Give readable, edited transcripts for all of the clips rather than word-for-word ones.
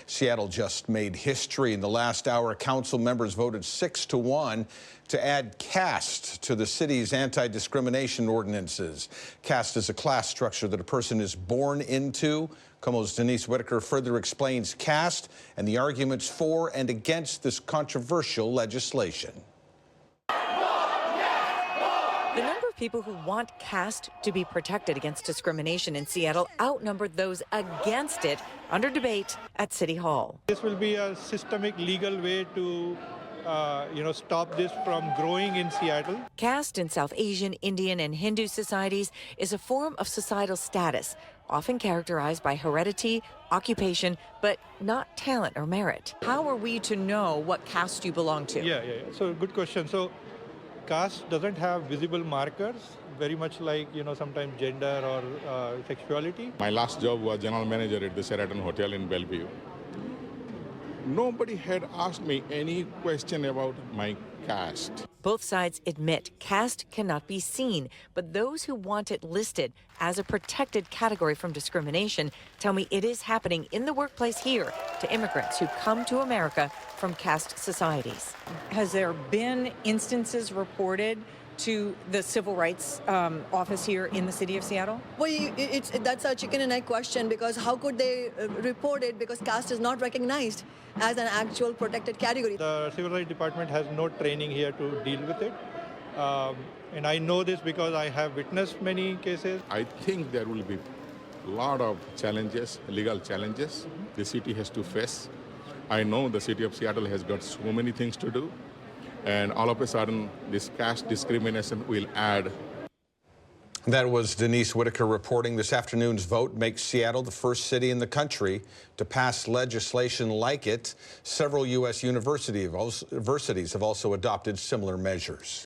Seattle just made history. In the last hour, council members voted 6-1 to add caste to the city's anti-discrimination ordinances. Caste is a class structure that a person is born into. KOMO's Denise Whitaker further explains caste and the arguments for and against this controversial legislation. The number of people who want caste to be protected against discrimination in Seattle outnumbered those against it under debate at City Hall. This will be a systemic legal way to stop this from growing in Seattle. Caste in South Asian, Indian, and Hindu societies is a form of societal status, often characterized by heredity, occupation, but not talent or merit. How are we to know what caste you belong to? Yeah. So good question. So caste doesn't have visible markers, very much like, sometimes gender or sexuality. My last job was general manager at the Sheraton Hotel in Bellevue. Nobody had asked me any question about my caste. Both sides admit caste cannot be seen, but those who want it listed as a protected category from discrimination tell me it is happening in the workplace here to immigrants who come to America from caste societies. Has there been instances reported to the Civil Rights Office here in the city of Seattle? Well, that's a chicken and egg question, because how could they report it, because caste is not recognized as an actual protected category. The Civil Rights Department has no training here to deal with it. And I know this because I have witnessed many cases. I think there will be a lot of challenges, legal challenges the city has to face. I know the city of Seattle has got so many things to do. And all of a sudden, this caste discrimination will add. That was Denise Whitaker reporting. This afternoon's vote makes Seattle the first city in the country to pass legislation like it. Several U.S. universities have also adopted similar measures.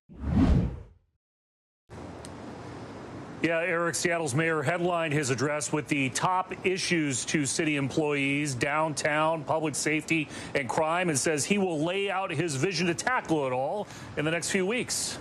Yeah, Eric, Seattle's mayor headlined his address with the top issues to city employees, downtown, public safety, and crime, and says he will lay out his vision to tackle it all in the next few weeks.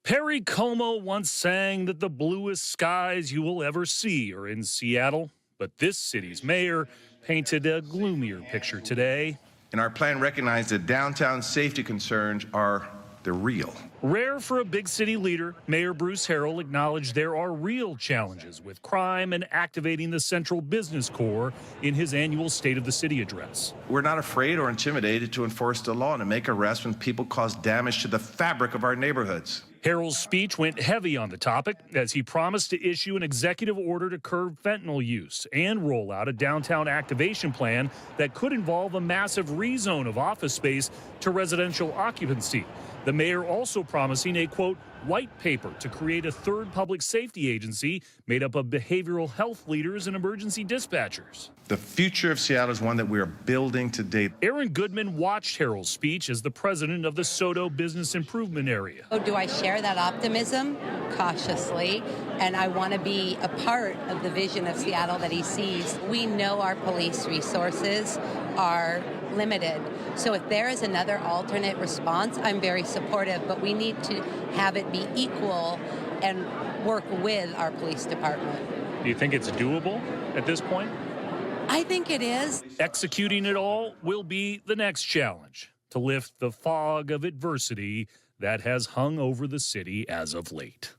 Perry Como once sang that the bluest skies you will ever see are in Seattle, but this city's mayor painted a gloomier picture today. And our plan recognized that downtown safety concerns are they're real. Rare for a big city leader, Mayor Bruce Harrell acknowledged there are real challenges with crime and activating the central business core in his annual State of the City address. We're not afraid or intimidated to enforce the law and to make arrests when people cause damage to the fabric of our neighborhoods. Harrell's speech went heavy on the topic as he promised to issue an executive order to curb fentanyl use and roll out a downtown activation plan that could involve a massive rezone of office space to residential occupancy. The mayor also promising a, quote, white paper to create a third public safety agency made up of behavioral health leaders and emergency dispatchers. The future of Seattle is one that we are building today. Aaron Goodman watched Harrell's speech as the president of the Soto Business Improvement Area. Do I share that optimism? Cautiously. And I want to be a part of the vision of Seattle that he sees. We know our police resources are limited. So if there is another alternate response, I'm very supportive, but we need to have it be equal and work with our police department. Do you think it's doable at this point? I think it is. Executing it all will be the next challenge to lift the fog of adversity that has hung over the city as of late.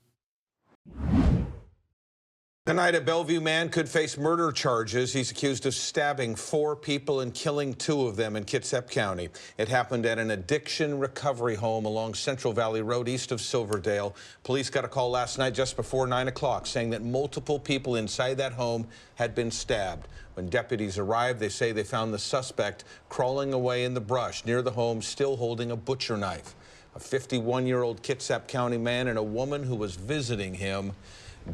Tonight, a Bellevue man could face murder charges. He's accused of stabbing 4 people and killing 2 of them in Kitsap County. It happened at an addiction recovery home along Central Valley Road east of Silverdale. Police got a call last night just before 9 o'clock saying that multiple people inside that home had been stabbed. When deputies arrived, they say they found the suspect crawling away in the brush near the home, still holding a butcher knife. A 51-year-old Kitsap County man and a woman who was visiting him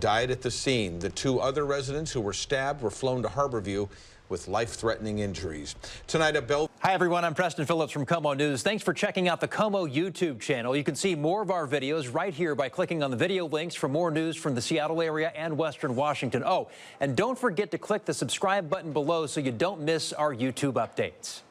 died at the scene. The 2 other residents who were stabbed were flown to Harborview with life-threatening injuries. Tonight at Bellevue. Hi, everyone. I'm Preston Phillips from KOMO News. Thanks for checking out the KOMO YouTube channel. You can see more of our videos right here by clicking on the video links for more news from the Seattle area and Western Washington. Oh, and don't forget to click the subscribe button below so you don't miss our YouTube updates.